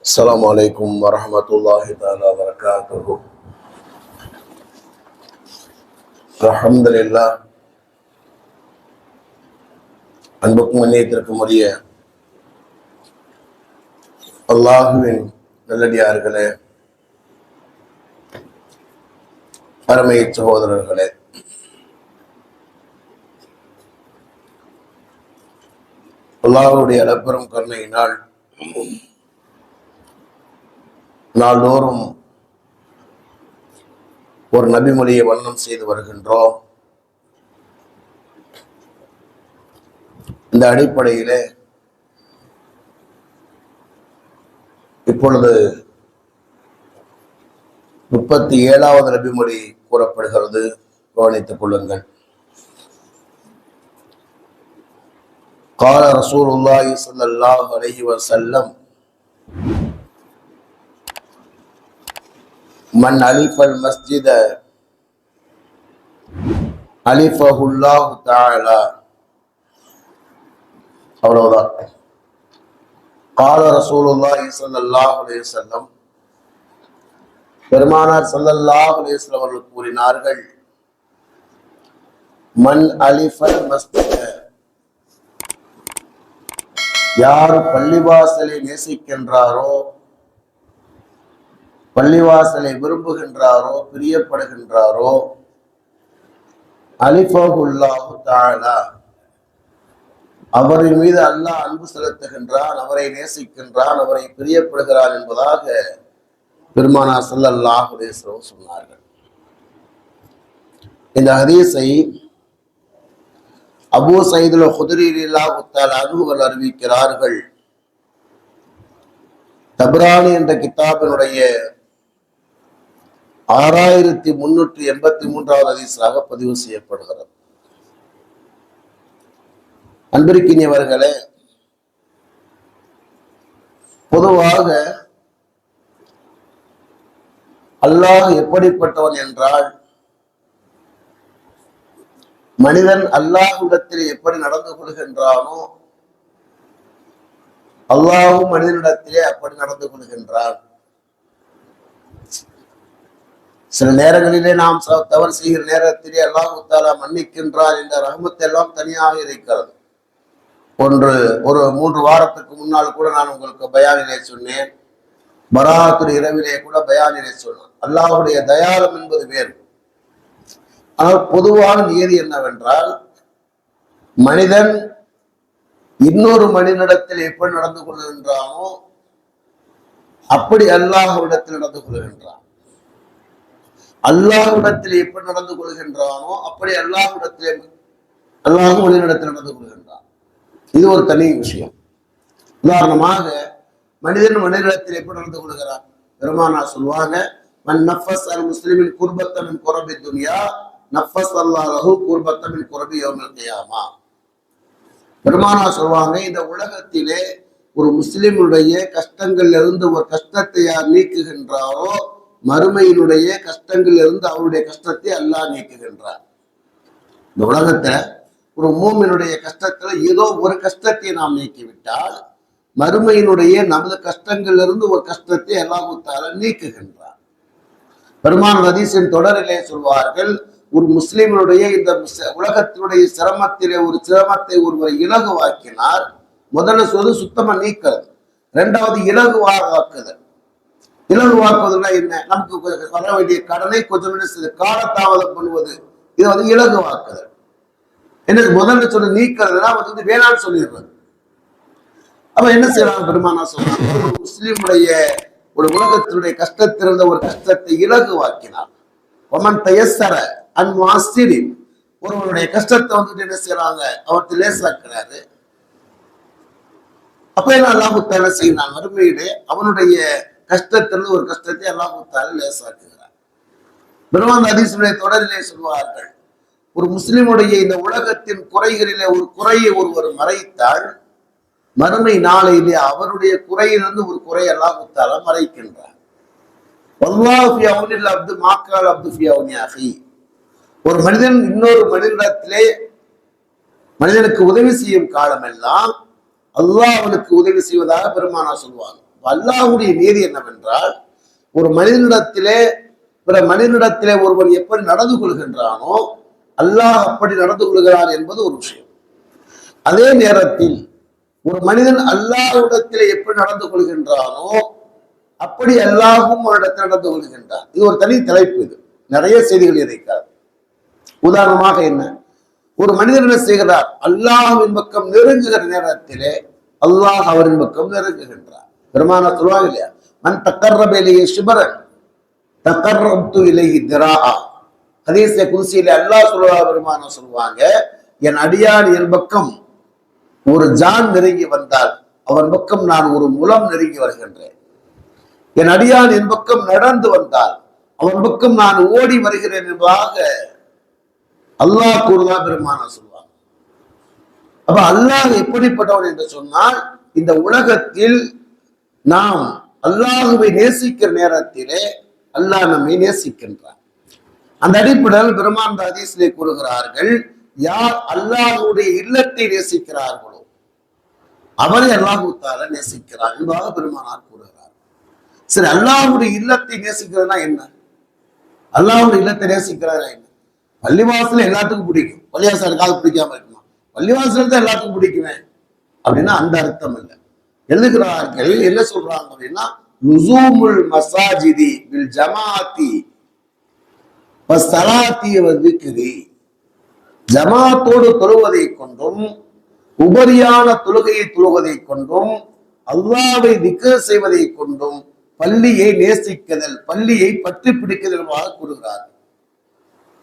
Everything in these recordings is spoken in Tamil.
السلام عليكم ورحمة الله تعالى وبركاته. الحمد لله. அன்புக்கும் மன்னியத்திற்கும் உரிய அல்லாஹுவின் நல்லடியார்களே, அருமை சகோதரர்களே, அல்லாஹ்வுடைய அளப்பெரும் கருணையினால் நாள்தோறும் ஒரு நபிமொழியை வர்ணம் செய்து வருகின்றோம். இந்த அடிப்படையிலே இப்பொழுது 37வது நபிமொழி கூறப்படுகிறது. கவனித்துக் கொள்ளுங்கள். قال رسول الله صلى الله عليه وسلم من ألف المسجد ألفه الله تعالى. அவ்வளவுதான். قال رسول الله صلى الله عليه وسلم, பெருமானார் ஸல்லல்லாஹு அலைஹி வஸல்லம் அவர்கள் கூறினார்கள், மன் அலிஃபல் மஸ்ஜித, யார் பள்ளிவாசலை நேசிக்கின்றாரோ, பள்ளிவாசலை விரும்புகின்றாரோ, பிரியப்படுகின்றாரோ, அலிஃபஹுல்லாஹு தஆலா, அவரின் மீது அல்லாஹ் அன்பு செலுத்துகின்றான், அவரை நேசிக்கின்றான், அவரை பிரியப்படுகிறான் என்பதாக பெருமானார் ஸல்லல்லாஹு அலைஹி வஸல்லம் சொன்னார்கள். இந்த ஹதீஸை அபூ சயீத் அல்-குத்ரி ரலியல்லாஹு தஆலா அன்ஹு அறிவிக்கிறார்கள். தப்ரானி என்ற கிதாபினுடைய 6383வது ஹதீஸாக பதிவு செய்யப்படுகிறது. அன்பிற்கினியவர்களே, பொதுவாக அல்லாஹ் எப்படிப்பட்டவன் என்றால், மனிதன் அல்லாஹ்விடத்தில் எப்படி நடந்து கொள்கின்றானோ அல்லாஹ்வும் மனிதனிடத்திலே அப்படி நடந்து கொள்கின்றான். சில நேரங்களிலே நாம் தவறு செய்கிற நேரத்திலே அல்லாஹ் தஆலா மன்னிக்கின்றான் என்ற ரஹ்மத் எல்லாம் தனியாக இருக்கிறது. ஒரு 3 வாரத்துக்கு முன்னால் கூட நான் உங்களுக்கு பயானிலே சொன்னேன். பராத்துல் இரவிலே கூட பயானிலே சொன்னேன். அல்லாஹ்வுடைய தயாளம் என்பது வேறு. ஆனால் பொதுவான நியதி என்னவென்றால், மனிதன் இன்னொரு மனிதனிடத்தில் எப்படி நடந்து கொள்கின்றானோ அப்படி அல்லாஹ்விடத்தில் நடந்து கொள்கின்றான். அல்லாஹ்விடத்தில் எப்படி நடந்து கொள்கின்றானோ அப்படி அல்லாஹ்விடத்தில் மனிதனிடத்தில் நடந்து கொள்கின்றான். இது ஒரு தனி விஷயம். உதாரணமாக, மனிதன் மனிதனிடத்தில் எப்படி நடந்து கொள்கிறான்? பெருமானார் சொல்வாங்க, மன் நஃபஸ் அல் முஸ்லிமின் குர்பத்தன் மின் குரபி துன்யா நஃபஸ் அல்லாஹ் லஹு குர்பத்தன் மின் குரபி யௌமில் கியாமா. பெருமானார் சொல்வாங்க, இந்த உலகத்திலே ஒரு முஸ்லிமுடைய கஷ்டங்கள்ல இருந்து ஒரு கஷ்டத்தை யார் நீக்குகின்றாரோ, மறுமையினுடைய கஷ்டங்கள் இருந்து அவருடைய கஷ்டத்தை அல்லாஹ் நீக்குகின்றார். இந்த உலகத்துல ஒரு மூமினுடைய கஷ்டத்துல ஏதோ ஒரு கஷ்டத்தை நாம் நீக்கிவிட்டால், மறுமையினுடைய நமது கஷ்டங்கள்ல இருந்து ஒரு கஷ்டத்தை அல்லாஹ் தஆலா நீக்குகின்றார். பெருமான் ஹதீஸின் தொடரிலே சொல்வார்கள், ஒரு முஸ்லிமினுடைய இந்த உலகத்தினுடைய சிரமத்திலே ஒரு சிரமத்தை ஒருவர் இலகுவாக்கினார். முதல்ல சொல்லு சுத்தமா நீக்கிறது, 2வது இலகுவாக்குதல். இலகுவாக்குவதுன்னா என்ன? நமக்கு வர வேண்டிய கடனை கொஞ்சம் காலதாமதம் பண்ணுவது, இது இலகுவாக்குதல். எனக்கு முதல்ல சொல்லி நீக்கிறதுனா வேணான்னு சொல்லிடுறது. அப்ப என்ன செய்யறாங்க? பெருமானா சொல்றாங்க, ஒரு முஸ்லிமுடைய ஒரு உலகத்தினுடைய கஷ்டத்திலிருந்த ஒரு கஷ்டத்தை இலகுவாக்கினார். ஒமன் தயஸ்ஸர அன் முஅஸ்ஸிரின், ஒருவருடைய கஷ்டத்தை என்ன செய்யறாங்க? அவர்த்து லேசாக்குறாரு. அப்ப என்ன அல்லாஹ் தஆலா செய்யறான்? மறுமையிலே அவனுடைய கஷ்டத்திலிருந்து ஒரு கஷ்டத்தை அல்லாஹ் தஆலா லேசாக்குகிறார். பெருமானார் ஹதீஸுடைய தொடரிலே சொல்வார்கள், ஒரு முஸ்லிமுடைய இந்த உலகத்தின் குறைகளிலே ஒரு குறையை ஒருவர் மறைத்தால், மறுமை நாளையிலே அவருடைய குறையிலிருந்து ஒரு குறை அல்லாஹ் தஆலா மறைக்கின்றார். வல்லாஹு ஃபீ அவ்னில் அப்து மா கான அப்து ஃபீ அவ்னி அஹீ. ஒரு மனிதன் இன்னொரு மனிதனிடத்திலே மனிதனுக்கு உதவி செய்யும் காலமெல்லாம் அல்லாஹ் அவனுக்கு உதவி செய்வதாக பெருமானார் சொல்வாங்க. அல்லாஹ்வுடைய நீதி என்னவென்றால், ஒரு மனிதனிடத்திலே பிற மனிதனிடத்திலே ஒருவன் எப்படி நடந்து கொள்கின்றானோ அல்லாஹ் அப்படி நடந்து கொள்கிறான் என்பது ஒரு விஷயம். அதே நேரத்தில் ஒரு மனிதன் அல்லாஹ்விடத்திலே எப்படி நடந்து கொள்கின்றானோ அப்படி அல்லாஹும் ஒரு இடத்தில் நடந்து கொள்கின்றான். இது ஒரு தனி தலைப்பு. இது நிறைய செய்திகள் இருக்கிறது. உதாரணமாக என்ன, ஒரு மனிதன் என்ன செய்கிறார், அல்லாஹ்வின் பக்கம் நெருங்குகிற நேரத்திலே அல்லாஹ் அவரின் பக்கம் நெருங்குகின்றார். பெருமான சொல்லுவாங்க இல்லையா, மன் தக்கர்ரப இலைஹி ஷிபரன் தக்கர்ரப்து இலைஹி திராஆ. ஹதீஸே குத்ஸியிலே அல்லாஹ் பெருமான சொல்லுவாங்க, என் அடியான் என் பக்கம் ஒரு ஜான் நெருங்கி வந்தால் அவன் பக்கம் நான் ஒரு முலம் நெருங்கி வருகின்றேன். என் அடியான் என் பக்கம் நடந்து வந்தால் அவன் பக்கம் நான் ஓடி வருகிறேன் என்பதாக அல்லாஹ் கூறுதான் பெருமான சொல்லுவாங்க. அப்ப அல்லாஹ் எப்படிப்பட்டவன் என்று சொன்னால், இந்த உலகத்தில் நாம் அல்லாஹுவை நேசிக்கிற நேரத்திலே அல்லாஹ் நம்மை நேசிக்கின்றான். அந்த அடிப்படையில் பெருமான் ஹதீஸிலே கூறுகிறார்கள், யார் அல்லாஹுடைய இல்லத்தை நேசிக்கிறார்களோ அவரை அல்லாஹு தஆலா நேசிக்கிறார் என்பதாக பெருமானார் கூறுகிறார். சரி, அல்லாஹுடைய இல்லத்தை நேசிக்கிறதுனா என்ன? அல்லாஹுடைய இல்லத்தை நேசிக்கிறதுனா என்ன? பள்ளிவாசல எல்லாத்துக்கும் பிடிக்கும், பள்ளிவாசல் யாருக்காவது பிடிக்காம இருக்குமா? பள்ளிவாசல் தான் எல்லாத்துக்கும் பிடிக்குமே அப்படின்னா அந்த அர்த்தம் இல்லை. எழுதுகிறார்கள், என்ன சொல்றாங்க அப்படின்னா, லுசூமுல் மசாஜிதி பில் ஜமாஅத்தி வஸ்ஸலாத்தி வذிக்ரி, ஜமாத்தோடு தொழுவதை கொண்டும் உபரியான தொழுகையை தொழுவதை கொண்டும் அல்லாஹ்வை திக்ர் செய்வதை கொண்டும் பள்ளியை நேசிக்குதல், பள்ளியை பற்றி பிடிக்குதல் கூறுகிறார்.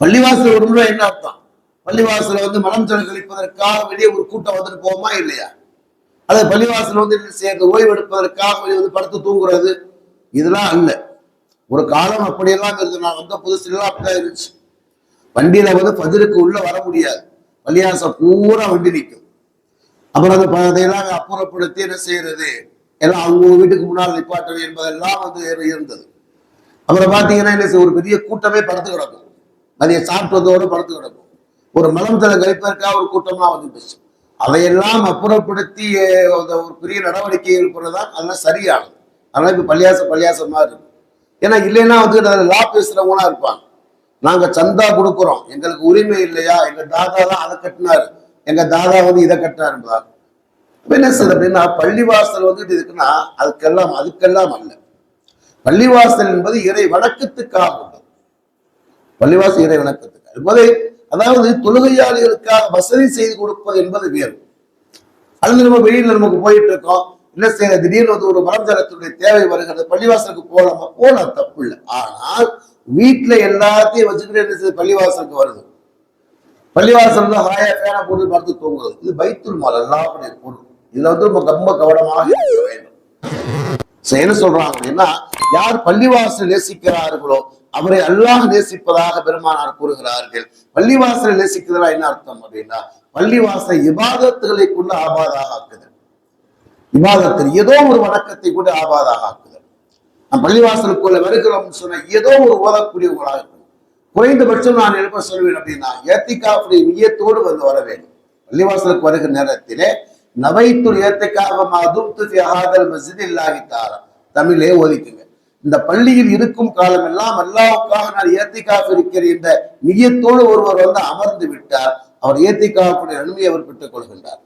பள்ளிவாசல் ஒரு முறை என்ன அர்த்தம்? பள்ளிவாசல மனம் கழிப்பதற்காக வெளியே ஒரு கூட்டம் வந்துட்டு போவோமா இல்லையா? அது பள்ளிவாசல் சேர்ந்து ஓய்வு எடுப்பதற்காக வெளியே படுத்து தூங்குறது இதெல்லாம் அல்ல. ஒரு காலம் அப்படியெல்லாம் இருந்து, நான் வந்த புதுசுலாம் அப்படிதான் இருந்துச்சு. வண்டியில ஃபஜ்ருக்கு உள்ள வர முடியாது, பள்ளிவாசல் பூரா வண்டி நிற்கும். அப்புறம் அதையெல்லாம் அப்புறப்படுத்தி என்ன செய்யறது, எல்லாம் அவங்க வீட்டுக்கு முன்னால் நிப்பாட்டது என்பதெல்லாம் இருந்தது. அப்புறம் பாத்தீங்கன்னா என்ன, ஒரு பெரிய கூட்டமே படுத்து கிடக்கும், மதிய சாப்பிட்டு வந்தோடு படுத்து கிடக்கும். ஒரு மலம் தலை கழிப்பதற்காக ஒரு கூட்டமா வந்துச்சு. அதையெல்லாம் அப்புறப்படுத்தி ஒரு பெரிய நடவடிக்கை இருப்பதுதான் அதெல்லாம் சரியானது. அதனால இப்ப பள்ளியாசமா இருக்கு. ஏன்னா இல்லைன்னா அதில் லா பேசுறவங்களா இருப்பாங்க. நாங்க சந்தா கொடுக்குறோம், எங்களுக்கு உரிமை இல்லையா, எங்க தாதா தான் அதை கட்டினாரு, எங்க தாதா இதை கட்டினாருப்பா. என்ன சார் அப்படின்னா, பள்ளிவாசல் இருக்குன்னா அதுக்கெல்லாம் அல்ல. பள்ளிவாசல் என்பது இறை வணக்கத்துக்காக உள்ளது. பள்ளிவாசல் இறை வணக்கத்துக்காக என்பதை, அதாவது தொழுகையாளிகளுக்காக வசதி செய்து கொடுப்பது என்பது வேறு. அல்லது நம்ம வெளியில நமக்கு போயிட்டு இருக்கோம், என்ன செய்ய திடீர்னு ஒரு மரஞ்சலத்துடைய தேவை வருகிறது, பள்ளிவாசலுக்கு போலாம், தப்பு இல்லை. ஆனால் வீட்டுல எல்லாத்தையும் வச்சுக்கிட்டு என்ன செய்ய பள்ளிவாசலுக்கு வருது, பள்ளிவாசல் தான் ஹாயா பேனா போட்டு பார்த்து தூங்குறது, இது பைத்துல் மால் அல்லாஹ்வுடைய பொருள். இதுல ரொம்ப கவனமாக இருக்க வேண்டும். என்ன சொல்றாங்க அப்படின்னா, யார் பள்ளிவாசல் நேசிக்கிறார்களோ அவரை அல்லாஹ் நேசிப்பதாக பெருமானார் கூறுகிறார்கள். பள்ளிவாசலை நேசிக்கிறதா என்ன அர்த்தம் அப்படின்னா, பள்ளிவாசல் இபாதத்துகளை கொண்டு ஆபாதாக ஆக்குதல், இபாதத்தில் ஏதோ ஒரு வணக்கத்தை கொண்டு ஆபாதாக ஆக்குதல். நம் பள்ளிவாசலுக்குள்ள வருகிறோம் சொன்ன ஏதோ ஒரு ஓதக்கூடியவங்களாக இருக்கும். குறைந்தபட்சம் நான் எழுப்ப சொல்வேன் அப்படின்னா, ஏத்திகாஃபுடைய நியத்தோடு வர வேண்டும். பள்ளிவாசலுக்கு வருகிற நேரத்திலே நவைத்துல் ஏத்திகாஃப மா தும்து ஃபீ ஹாதல் மஸ்ஜித் இல்லாஹி தஆலா, தமிழே ஓதிக்குங்க. இந்த பள்ளியில் இருக்கும் காலம் எல்லாம் அல்லாஹ்வுக்காக நான் ஏத்திகாஃப் இருக்கிறேன் என்ற நியத்தோடு ஒருவர் அமர்ந்து விட்டார், அவர் ஏத்திகாஃபுடைய நன்மையை அவர் பெற்றுக் கொள்கின்றார்.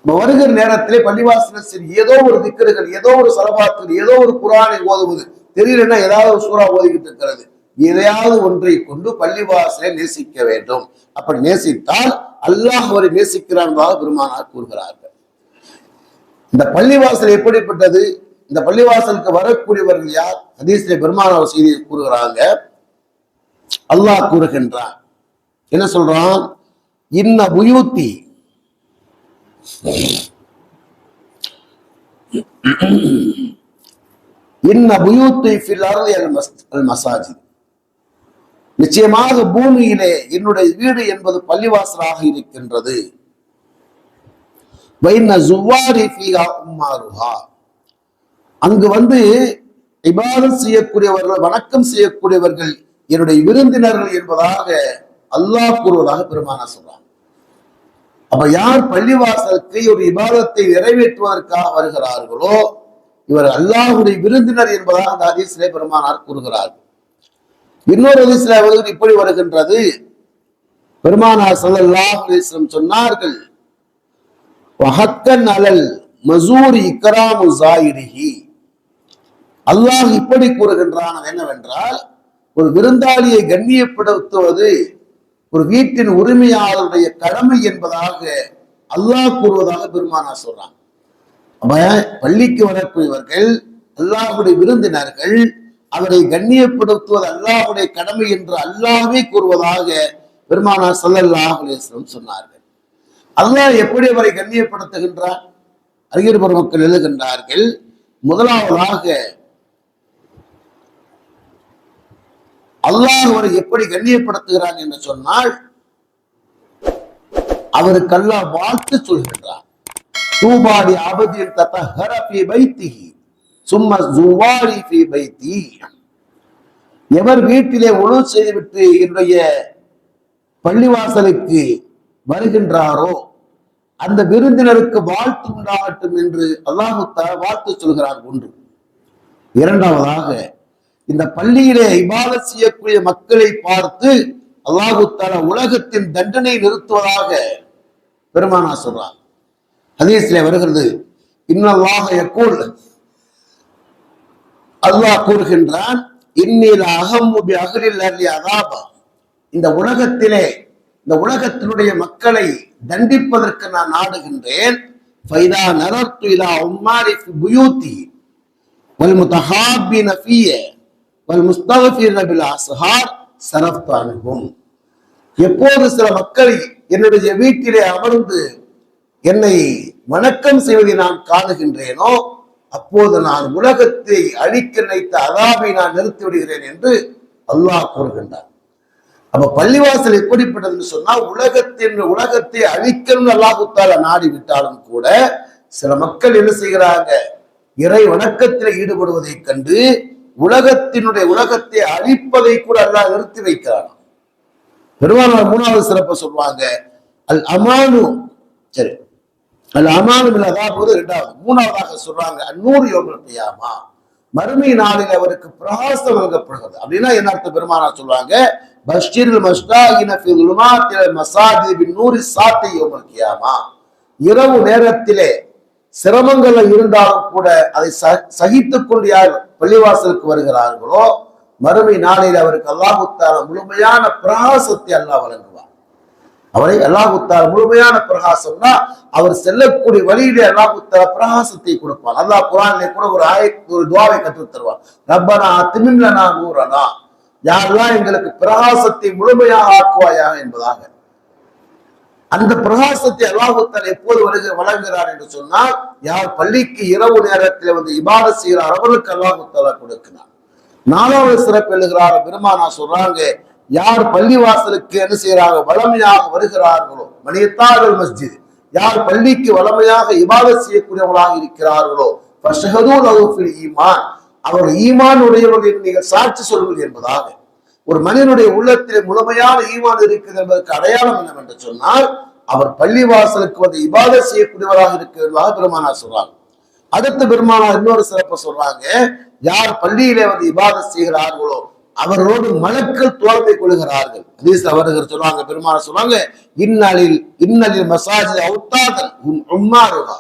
வருகிற நேரத்திலே பள்ளிவாசல் சரி ஏதோ ஒரு திக்ருகள், ஏதோ ஒரு சலவாத்துகள், ஏதோ ஒரு குர்ஆனை ஓதுவது, தெரியலன்னா ஏதாவது ஒரு சூறா ஓதிக்கிட்டு இருக்கிறது, எதையாவது ஒன்றை கொண்டு பள்ளிவாசலை நேசிக்க வேண்டும். அப்படி நேசித்தால் அல்லாஹ் அவரை நேசிக்கிறான் பெருமானார் கூறுகிறார்கள். இந்த பள்ளிவாசல் எப்படிப்பட்டது? இந்த பள்ளிவாசலுக்கு வரக்கூடியவர்கள் யார்? ஹதீஸ்ல பெருமானார் செய்தியை கூறுகிறாங்க. அல்லாஹ் கூறுகின்றான், என்ன சொல்றான்? இன்ன புயூத்தி இன்ன புயூத்தி ஃபில் அர்தி அல் மசாஜித், நிச்சயமாக பூமியிலே என்னுடைய வீடு என்பது பள்ளிவாசலாக இருக்கின்றது. அங்கு இபாதத் செய்யக்கூடியவர்கள், வணக்கம் செய்யக்கூடியவர்கள் என்னுடைய விருந்தினர்கள் என்பதாக அல்லாஹ் கூறுவதாக பெருமானார் சொல்றாங்க. அப்ப யார் பள்ளிவாசலுக்கு ஒரு இபாதத்தை நிறைவேற்றுவதற்காக வருகிறார்களோ இவர் அல்லாஹுடைய விருந்தினர் என்பதாக அந்த ஹதீஸிலே பெருமானார் கூறுகிறார். இன்னொரு ஹதீஸிலே இப்படி வருகின்றது, பெருமானார் ஸல்லல்லாஹு அலைஹி வஸல்லம் சொன்னார்கள், வஹக்கன் அலல் மஸூரி இக்ராமு ஸாயிரிஹி. அல்லாஹ் இப்படி கூறுகின்றான் என்னவென்றால், ஒரு விருந்தாளியை கண்ணியப்படுத்துவது ஒரு வீட்டின் உரிமையாளருடைய கடமை என்பதாக அல்லாஹ் கூறுவதாக பெருமானார் சொல்றான். பள்ளிக்கு வரக்கூடியவர்கள் அல்லாஹுடைய விருந்தினர்கள், அவரை கண்ணியப்படுத்துவது அல்லாஹுடைய கடமை என்று அல்லாஹ்வே கூறுவதாக பெருமானார் ஸல்லல்லாஹு அலைஹி வஸல்லம் சொன்னார்கள். அல்லாஹ் எப்படி அவரை கண்ணியப்படுத்துகின்றார்? அறிஞர் பெருமக்கள் எழுதுகின்றார்கள், முதலாவதாக அல்லாஹ் அவரை எப்படி கண்ணியப்படுத்துகிறான் என்று சொன்னால், அவருக்கு அல்லாஹ் வாழ்த்து சொல்கின்றார். தூபாடி அபதின் தத்தஹர ஃபீ பைத்திஹி சும்ம ஸுவாரி ஃபீ பைத்தி. எவர் வீட்டிலே உணவு செய்துவிட்டு என்னுடைய பள்ளிவாசலுக்கு வருகின்றாரோ அந்த விருந்தினருக்கு வாழ்த்து உண்டாகட்டும் என்று அல்லாஹ் தஆலா வாழ்த்து சொல்கிறார். ஒன்று. இரண்டாவதாக, இந்த பள்ளியிலே இபாதத் செய்யக்கூடிய மக்களை பார்த்து அல்லாஹ் தஆலா உலகத்தின் தண்டனை நிறுத்துவதாக பெருமானார் சொல்றார். ஹதீஸ்ல வருகிறது, இன்னல்லாஹ யகூல், அல்லாஹ் கூறுகின்றான், இன்னில அஹம்மு பி அஹ்லில் அர்லி அஸாபா. இந்த உலகத்திலே இந்த உலகத்தினுடைய மக்களை தண்டிப்பதற்கு நான் நாடுகின்றேன். ஃபைதா நரத்து இலா உம்மாரி ஃபி புயூத்தி வல் முத்தஹாபின ஃபிய வல் முஸ்தக்ஃபிரின பில் அஸ்ஹார் ஸரஃப்து அன்ஹும். எப்போது சில மக்கள் என்னுடைய வீட்டிலே அமர்ந்து என்னை வணக்கம் செய்வதை நான் காணுகின்றேனோ அப்போது நான் உலகத்தை அழிக்க நினைத்த அதாபை நான் நிறுத்தி விடுகிறேன் என்று அல்லாஹ் கூறுகின்றார். அப்ப பள்ளிவாசல் எப்படிப்பட்டதுன்னு சொன்னா, உலகத்தை அழிக்கணும்னு அல்லாஹ் தஆலா நாடி விட்டாலும் கூட சில மக்கள் என்ன செய்கிறாங்க, இறை வணக்கத்தில் ஈடுபடுவதை கண்டு உலகத்தை அழிப்பதை கூட அல்லாஹ் நிறுத்தி வைக்கிறான். பெருமானார் மூணாவது சிறப்பை சொல்லுவாங்க, அல் அமானு. சரி, அல் அமானு அதாவது இரண்டாவது. மூணாவதாக சொல்றாங்க, அந்நூறு யௌமல் கியாமா, மறுமை நாளில் அவருக்கு பிரகாசம் வழங்கப்படுகிறது. அப்படின்னா என்ன அர்த்தம்? பெருமானார் சொல்லுவாங்க, பஷ்ஷிரில் மஸ்தாயின ஃபி ظுலுமாத்தில் மஸாஜித் பின்னூரி சாத்தி யௌமல் கியாமா. இரவு நேரத்திலே சிரமங்கள் இருந்தாலும் கூட அதை சகித்துக் கொண்டு யார் பள்ளிவாசலுக்கு வருகிறார்களோ மறுமை நாளில் அவருக்கு அல்லாஹ் தஆலா முழுமையான பிரகாசத்தை அல்லாஹ் வழங்குவார். அவரை அல்லாஹ் தஆலா முழுமையான பிரகாசம்னா அவர் செல்லக்கூடிய வழியிலே அல்லாஹ் தஆலா பிரகாசத்தை கொடுப்பார். அல்லாஹ் குர்ஆனிலே கூட ஒரு துஆவை கற்றுத் தருவார், ரப்பனா அத்மிம் லனா நூரனா, யாரெல்லாம் எங்களுக்கு பிரகாசத்தை முழுமையாக ஆக்குவாயாக என்பதாக. அந்த பிரகாசத்தை அல்லாஹ் தஆலா எப்போது வழங்குகிறார் என்று சொன்னால், யார் பள்ளிக்கு இரவு நேரத்தில் வந்து இபாதத் செய்கிறார் அவருக்கு அல்லாஹ் தஆலா கொடுக்கிறார். நாலாவது சிறப்பு எழுதுகிறார் பெருமானார் சொல்றாங்க, யார் பள்ளிவாசலுக்கு என்ன செய்யறாங்க, வளமையாக வருகிறார்களோ, மணியத்தார்கள் மஸ்ஜித், யார் பள்ளிக்கு வளமையாக இபாதத் செய்யக்கூடியவர்களாக இருக்கிறார்களோ, ஈமான், அவர் ஈமான் உடையவர்கள் நீங்கள் சாட்சி சொல்வது என்பதாக. ஒரு மனிதனுடைய உள்ளத்திலே முழுமையான ஈமான் இருக்கிறது என்பதற்கு அடையாளம் என்னவென்று சொன்னால், அவர் பள்ளிவாசலுக்கு வந்து இபாதத் செய்யக்கூடியவராக இருக்கிறதாக பெருமானார் சொல்றாங்க. அடுத்த பெருமானார் இன்னொரு சிறப்பை சொல்றாங்க, யார் பள்ளியிலே வந்து இபாதத் செய்கிறார்களோ அவர்களோடு மலக்கள் தோழமை கொள்கிறார்கள். ஹதீஸ்ல வருகிறது சொல்றாங்க, பெருமானார் சொல்றாங்க, இன்னலில் மஸாஜித் அவுத்தாதன் உம்மாருஹா.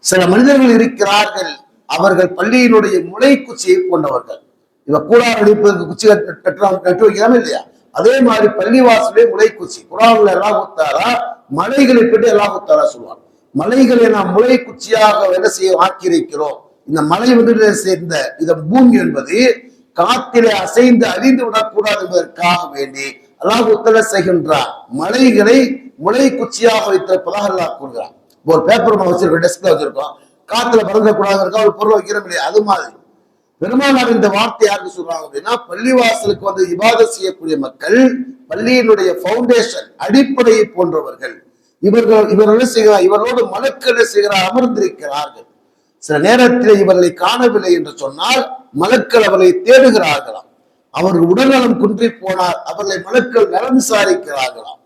சில மனிதர்கள் இருக்கிறார்கள், அவர்கள் பள்ளியினுடைய முளை குச்சியை கொண்டவர்கள். இவ கூடார அடிப்பதற்கு குச்சி கட்டு வைக்காம இல்லையா, அதே மாதிரி பள்ளிவாசலே முளை குச்சி. குர்ஆன்ல அல்லாஹ் தஆலா மலைகளை பற்றி அல்லாஹ் தஆலா சொல்வார், மலைகளை நாம் முளை குச்சியாக என்ன செய்ய ஆக்கியிருக்கிறோம். இந்த மலை வந்து சேர்ந்த இந்த பூமி என்பது காத்திலே அசைந்து அழிந்து விடக்கூடாது என்பதற்காக வேண்டி அல்லாஹ் தஆலா செய்கின்றார், மலைகளை முளை குச்சியாக வைத்திருப்பதாக அல்லாஹ் கூறுகிறார். ஒரு பேப்பர் வச்சிருக்கோம், டெஸ்க்ல வச்சிருக்கோம், காத்துல பறந்தக்கூடாது ஒரு பொருள் வைக்கிறோம் இல்லையா, அது மாதிரி பெருமானார் இந்த வார்த்தை யாருக்கு சொல்றாங்க அப்படின்னா, பள்ளிவாசலுக்கு வந்து இபாதத் செய்யக்கூடிய மக்கள் பள்ளியினுடைய பவுண்டேஷன் அடிப்படையை போன்றவர்கள். இவர்கள் செய்கிறார், இவர்களோடு மலக்கள் செய்கிறார், அமர்ந்திருக்கிறார்கள். சில நேரத்தில் இவர்களை காணவில்லை என்று சொன்னால் மலக்கள் அவர்களை தேடுகிறார்களாம். அவர்கள் உடல்நலம் குன்றி போனார், அவர்களை மலக்கள் நலம் விசாரிக்கிறார்களாம்.